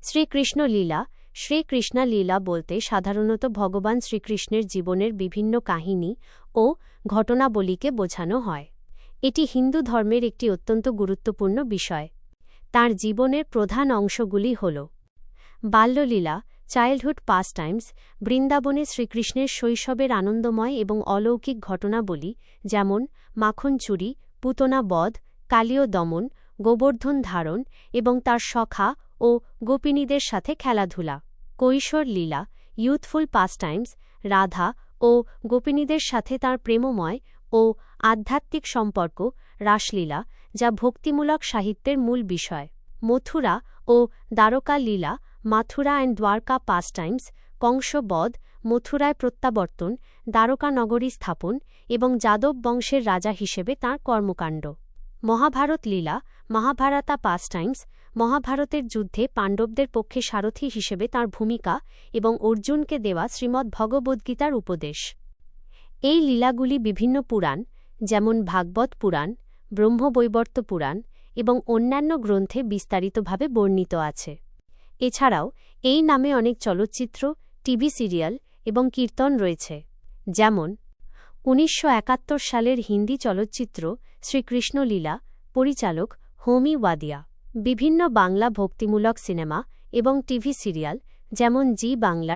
শ্রীকৃষ্ণ লীলা। শ্রীকৃষ্ণা লীলা বলতে সাধারণত ভগবান শ্রীকৃষ্ণের জীবনের বিভিন্ন কাহিনী ও ঘটনাবলীকে বোঝানো হয়। এটি হিন্দু ধর্মের একটি অত্যন্ত গুরুত্বপূর্ণ বিষয়। তাঁর জীবনের প্রধান অংশগুলি হল বাল্যলীলা, চাইল্ডহুড পাসটাইমস, বৃন্দাবনে শ্রীকৃষ্ণের শৈশবের আনন্দময় এবং অলৌকিক ঘটনাবলী, যেমন মাখন চুরি, পুতনা বধ, কালীয় দমন, গোবর্ধন ধারণ এবং তার সখা ও গোপিনীদের সাথে খেলাধুলা। কৈশোর লীলা, ইউথফুল পাসটাইমস, রাধা ও গোপিনীদের সাথে তাঁর প্রেমময় ও আধ্যাত্মিক সম্পর্ক। রাসলীলা, যা ভক্তিমূলক সাহিত্যের মূল বিষয়। মথুরা ও দ্বারকা লীলা, মাথুরা অ্যান্ড দ্বারকা পাসটাইমস, কংস বধ, মথুরায় প্রত্যাবর্তন, দ্বারকা নগরী স্থাপন এবং যাদব বংশের রাজা হিসেবে তাঁর কর্মকাণ্ড। মহাভারত লীলা, মহাভারতা পাসটাইমস, মহাভারতের যুদ্ধে পাণ্ডবদের পক্ষে সারথি হিসেবে তাঁর ভূমিকা এবং অর্জুনকে দেওয়া শ্রীমদ্ ভগবদ্গীতার উপদেশ। এই লীলাগুলি বিভিন্ন পুরাণ, যেমন ভাগবত পুরাণ, ব্রহ্মবৈবর্ত পুরাণ এবং অন্যান্য গ্রন্থে বিস্তারিতভাবে বর্ণিত আছে। এছাড়াও এই নামে অনেক চলচ্চিত্র, টিভি সিরিয়াল এবং কীর্তন রয়েছে, যেমন ১৯৭১ সালের হিন্দি চলচ্চিত্র শ্রীকৃষ্ণ লীলা, পরিচালক হোমি ওয়াদিয়া। বিভিন্ন বাংলা ভক্তিমূলক সিনেমা এবং টিভি সিরিয়াল, যেমন জি বাংলা।